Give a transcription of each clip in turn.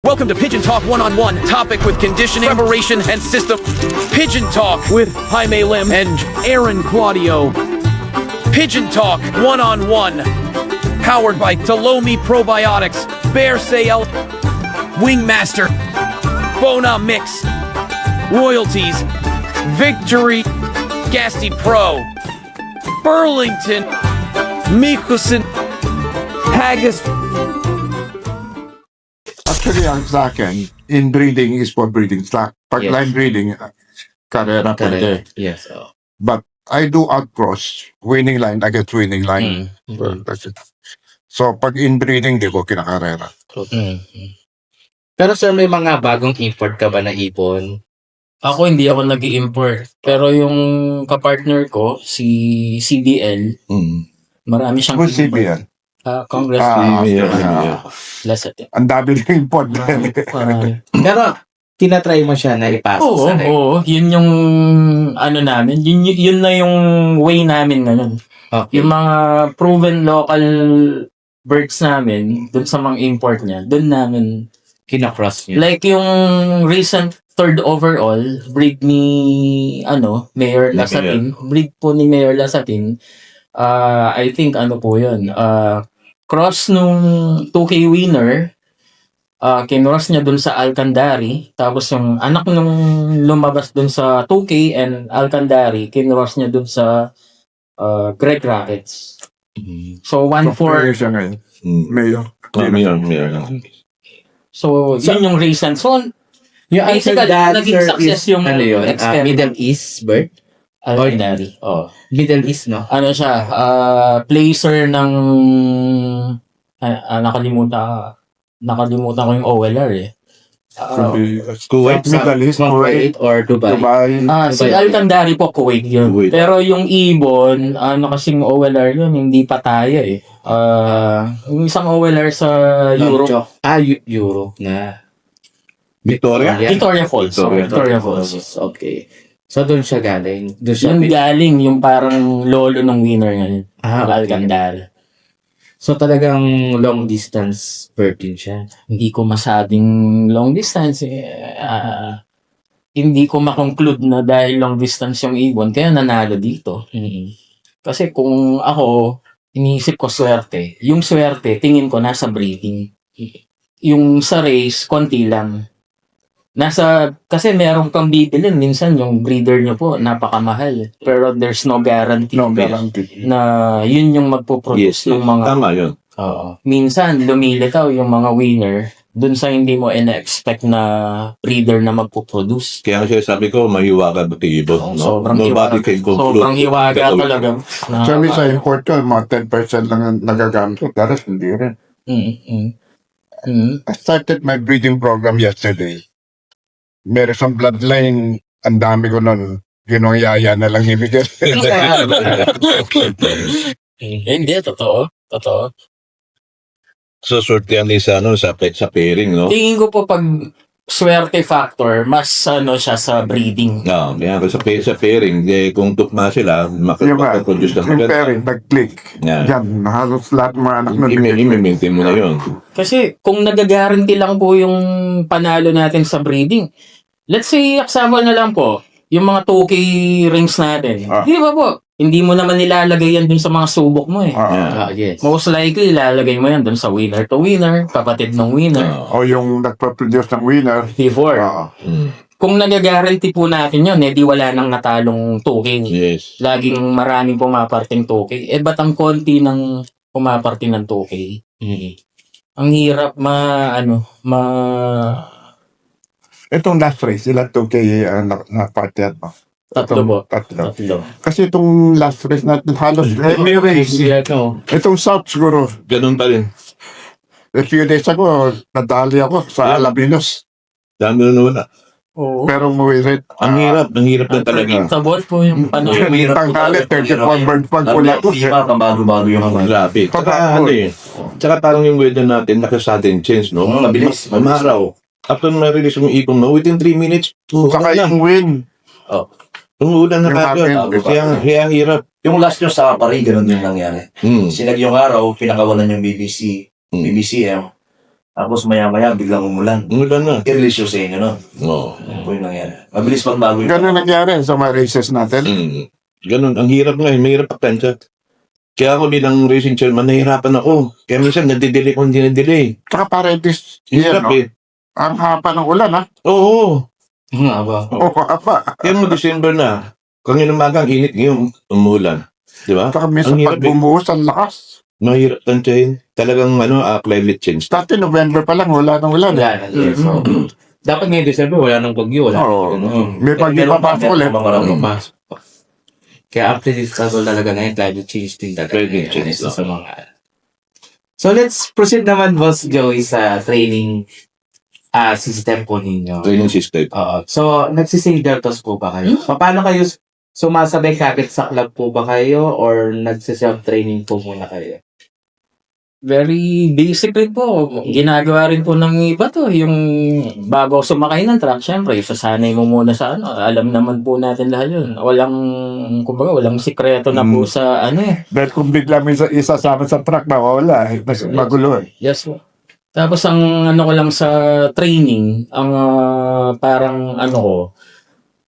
Welcome to Pigeon Talk One-on-One, topic with conditioning, preparation, and system. Pigeon Talk with Jaime Lim and Aaron Claudio. Pigeon Talk One-on-One, powered by Delomi Probiotics, Bear Sale, Wingmaster, Bona Mix, Royalties, Victory, Gasty Pro, Burlington, Mikusin, Haggis. Actually, ang sa akin, inbreeding is for breeding stock. Pag Yes. line breeding, karera pwede. Yes. Oh. But I do outcross. Winning line, I get winning line. That's it. So, pag inbreeding, di ko kinakarera. Pero sir, may mga bagong import ka ba na ibon? Ako hindi ako nag-i-import. Pero yung kapartner ko, si CBL, marami siyang Kung CBN. Congressman Yeah. Lasat. Ang dami ng import. Marami. Pero, tinatry mo siya na ipasok Oo, sa rec. oo. Yun yung ano namin. Yun na yung way namin ngayon. Okay. Yung mga proven local birds namin, dun sa mga import niya, dun namin. Kinakross niyo. Like yung recent third overall, breed ni Mayor Lasatin. Breed po ni Mayor Lasatin. I think po yun. Cross nung 2K winner, kinross niya dun sa Alcandari. Tapos yung anak nung lumabas dun sa 2K and Alcandari, kinross niya dun sa Greg Rackets. So 1-4. Siya ngayon. Mayor. So yun yung reason. So Yung basically, Alcandari, naging sir, success is, yung ano yun? experiment. Middle East bird? Alcandari. Oh. Middle East, no? Ano siya, placer ng nakalimutan ko yung OLR eh. Kuwait, Middle East, Kuwait, or Dubai? Dubai. Si Alcandari po, Kuwait yun. Kuwait. Pero yung Ibon, kasing OLR yun, hindi pa tayo eh. Yung isang OLR sa Europe. Europe na. Victoria? Victoria Falls. Victoria Falls. Okay. So, doon siya galing. Doon siya. Yung galing, yung parang lolo ng winner ngayon. Okay. Alcandari. So, talagang long distance bird din siya. Hindi ko masabing long distance hindi ko makonclude na dahil long distance yung ibon kaya nanalo dito. Kasi kung ako iniisip ko swerte, yung swerte tingin ko nasa breeding. Yung sa race konti lang. Kasi meron kang bibilin minsan yung breeder nyo po napakamahal pero there's no guarantee No guarantee. na yun yung magpo-produce ng mga Tama yun. Oo. Minsan, lumilitaw yung mga winner dun sa hindi mo ina-expect na breeder na magpo-produce. Kaya nga sinasabi ko, mahiwaga ba tibo? No? Sobrang Nobody hiwaga. can conclude. Sobrang hiwaga talaga. Sabi sa import ko, mga 10% lang ang nagagamit ko. Pero hindi rin. I started my breeding program yesterday. Meron sa bloodline, ang dami ko nun. Ginong yaya na lang ibigay. Hindi, totoo. Totoo. So, sortean din sa pairing, no? Tingin ko po pag swerte factor, mas siya sa breeding. No, kaya sa pairing, kung tukma sila, Yung makapag-produce ng yung pairing, nag-click. Yeah. Yan, halos lahat mga anak nun. I-maintain mo na yun. Kasi kung nagagaranti lang po yung panalo natin sa breeding, let's say, example na lang po, yung mga 2K rings natin. Di ba po? Hindi mo naman nilalagay yan dun sa mga subok mo eh. Yes. Most likely, ilalagay mo yan dun sa winner to winner, kapatid ng winner. O yung nagpa-produce ng winner. Before. Oo. Kung nagagaranti po natin yun, edi wala nang natalong 2K. Yes. Laging maraming pumaparting 2K. Ba't ang konti ng pumaparting ng 2K? Ang hirap Itong last race, ilan 2K na-party mo? Tatlo po. Tatlo. Tatlo. Kasi itong last race natin, halos may race. Itong South siguro. Ganun pa rin. A few days ago, nadali ako sa Alabinos. Dami na wala. Oo. Pero umuwi rin. Ang hirap na talaga. Sabot po yung panahon. Tanghali, 34 bird pag pula ko. Bago-bago yung mga Grabe. Tsaka tsaka parang yung weather natin, naka-sudden change, no? mabilis. Mamaraw. After ma-release yung ipon mo, within 3 minutes, Saka yung wind. umuulan na Yung kagad. hapon. Kaya ang hirap. Yung last nyo sa Paris, ganun din nangyari. Hmm. Sinag yung araw, pinakawalan yung BBC, BBCM. Tapos maya-maya biglang umulan. Umulan na. I-release yung sa inyo, no? Oo. Ano po yung nangyari? Mabilis magbago yun. Ganun nangyari sa mga races natin. Ganun, ang hirap nga, mahirap pagtansya. Kaya ako bilang racing chairman, nahihirapan ako. Kaya minsan, nadidelay kung hindi na-delay. Tsaka para this year, Hirap no? eh. Ang hapa ng ulan, ha? Oo. Nga ba? Oo, hapa. Kaya mo December na, kanina umaga ang init ngayon, umulan. Di ba? Tsaka minsan Ang pag hirap eh. bumuhos, ang lakas. Mahirap tansyahin. Talagang climate change. Dati November pa lang, wala nang ulan. Wala na. Yes. So, dapat ngayon December, wala nang bagyo. Wala. Oo. Ganun. May bagyo pa pasok ulit. Mga ramdam. Mas. Kaya unpredictable talaga ngayon, climate change din talaga. Climate change, Isa sa mga. So let's proceed naman, Boss Joey, sa training system po ninyo. Training system. Oo. So, nagsisingle-toss po ba kayo? Paano kayo sumasabay kapit sa club po ba kayo or nagsiself-training po muna kayo? Very basic rin po. Ginagawa rin po ng iba to. Yung bago sumakay ng truck, syempre, sasanay mo muna sa ano. Alam naman po natin lahat yun. Walang sikreto na po sa ano eh. Dahil kung bigla may isasama sa truck, mawawala. Magulo eh. Yes po. Tapos ang ano ko lang sa training, ang parang ano ko,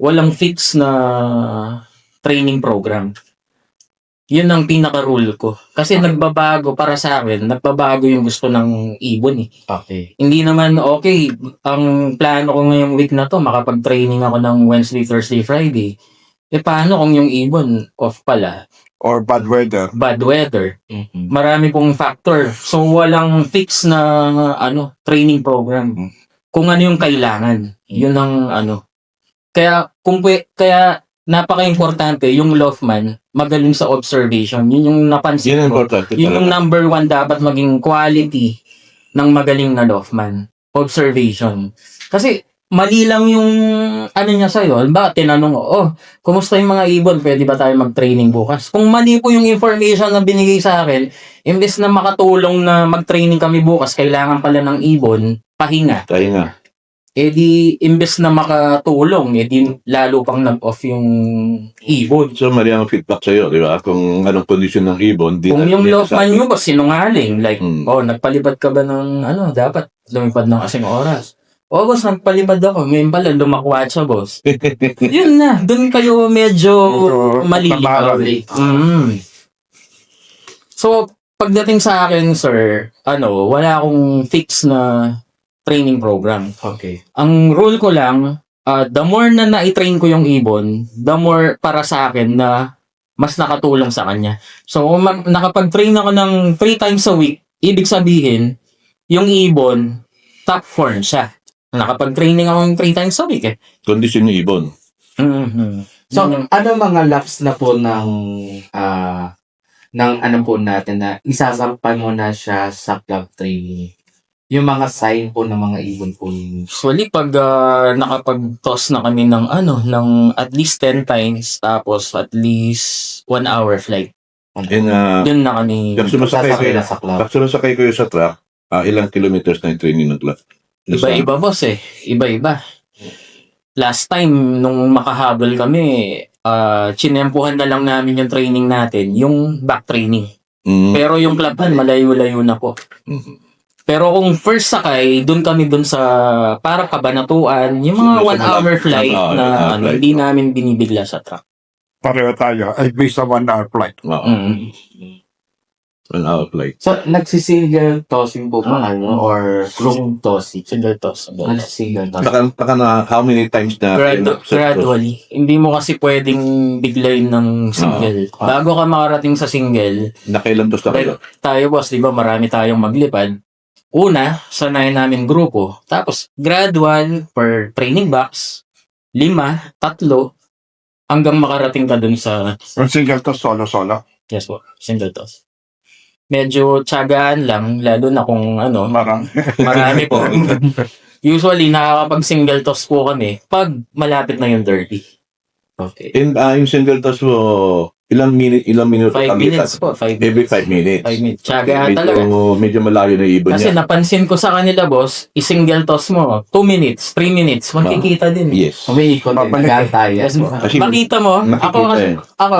walang fix na training program. Yun ang pinaka-rule ko. Kasi nagbabago para sa akin, nagbabago yung gusto ng ibon eh. Okay. Hindi naman okay, ang plano ko ngayong week na to, makapag-training ako ng Wednesday, Thursday, Friday. Eh paano kung yung ibon off pala? Or bad weather. Bad weather. Mhm. Marami pong factor. So walang fix na training program. Kung ano yung kailangan, yun ang ano. Kaya kaya napaka-importante yung Loftman magaling sa observation. Yun yung napansin Yan ang ko. importante Yun yung talaga. number one dapat maging quality ng magaling na Loftman. Observation. Kasi mali lang yung ano niya sa'yo. Ba, tinanong ko, kumusta yung mga ibon? Pwede ba tayo mag-training bukas? Kung mali po yung information na binigay sa akin, imbes na makatulong na mag-training kami bukas, kailangan pala ng ibon, pahinga. Tayo nga. Eh di, imbes na makatulong, eh di lalo pang nag-off yung ibon. So, mali ang feedback sa'yo, di ba? Kung anong kondisyon ng ibon. Kung yung Loftman nyo ba sinungaling, like, nagpalipad ka ba ng, dapat lumipad ng kasing oras. Boss, nagpalipad ako, ngayon pala lumakwat siya, boss. Yun na, dun kayo medyo malilikaw. So, pagdating sa akin, sir, wala akong fix na training program. Okay. Ang rule ko lang, the more na na-train ko yung ibon, the more para sa akin na mas nakatulong sa kanya. So, kung nakapag-train ako ng 3 times a week, ibig sabihin, yung ibon, top form siya. Nakapag-training ako ng 3 times a week eh. Kondisyon ng ibon. So, ano mga laps na po ng ano po natin na isasampay mo na siya sa club training? Yung mga sign po ng mga ibon po ninyo. Usually, pag nakapag-toss na kami ng ng at least 10 times, tapos at least 1 hour flight. And, Yun na kami. pag sumasakay Sasakay kayo, na sa club. pag sumasakay kayo sa truck, ilang kilometers na yung training ng truck? Iba-iba, boss eh. Iba-iba. Last time, nung makahabol kami, chinempuhan na lang namin yung training natin, yung back training. Pero yung clubhan, malayo-layo na po. Pero kung first sakay, dun kami sa para Kabanatuan, yung mga 1 hour flight na hindi namin binibigla sa truck. Pareho tayo. Ay, based on 1 hour flight. Oo. 1 hour flight. So, nagsisingle tossing po ba kayo or room tossing? Single toss. Nagsisingle tossing. Baka na how many times na Gradually. Hindi mo kasi pwedeng biglayin ng single. Bago ka makarating sa single, nakailan tos na kayo? tayo boss, di ba marami tayong maglipad. Una, sanay namin grupo. Tapos, gradual per training box, 5, 3, hanggang makarating ka dun sa, Yung single to solo-solo. yes po, single toss. Medyo tiyagaan lang, lalo na kung marami po. Usually, nakakapag-single toss po kami pag malapit na yung dirty. Okay. And yung single toss mo, ilang minuto 5 ang minutes lipat? po, 5 Every minutes. 5 minutes. 5 minutes. Tiyagaan talaga. Medyo malayo na yung ibon Kasi niya. napansin ko sa kanila, boss, i-single toss mo, 2 minutes, 3 minutes, makikita din. Yes. Umiikot din. Babalik. Nagkantay. Yes, Kasi makita mo, makikita ako,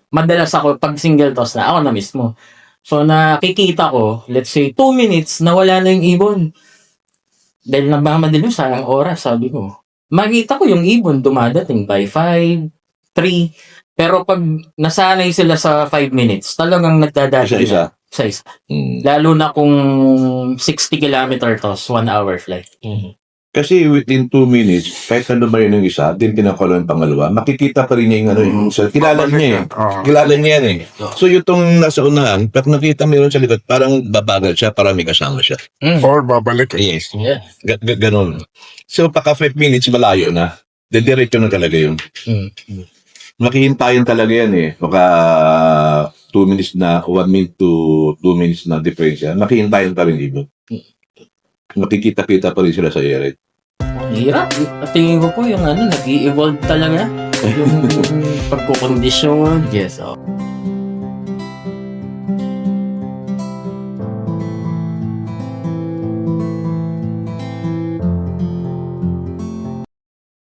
madalas ako, pag single toss na, ako na mismo. So, nakikita ko, let's say, 2 minutes, nawala na yung ibon. Dahil nagmamadali, sayang oras, sabi ko. Makita ko yung ibon dumadating by 5, 3. Pero pag nasanay sila sa 5 minutes, talagang nagdadating Isa-isa. Isa-isa. Mm. Lalo na kung 60 kilometer to, 1 hour flight. Kasi within 2 minutes, kahit ano ba yun yung isa, din tinakulo yung pangalawa, makikita pa rin niya yung ano yung isa. Kilala niya eh. Oo. Kilala niya yan eh. So yung tong nasa unahan, pag nakita mo yun sa likod, parang babagal siya, parang may kasama siya. Or babalik. Yes. Yeah. Ganon. So pagka 5 minutes, malayo na. Dediretso na talaga yun. Makihintayin talaga yan eh. Baka 2 minutes na, 1 minute to 2 minutes na diferensya. Makihintayin pa rin ibon. Makikita-kita pa rin sila sa area. Ang hirap. At tingin ko po yung nag-i-evolve talaga. Yung pagkukondisyon. Yes, oh.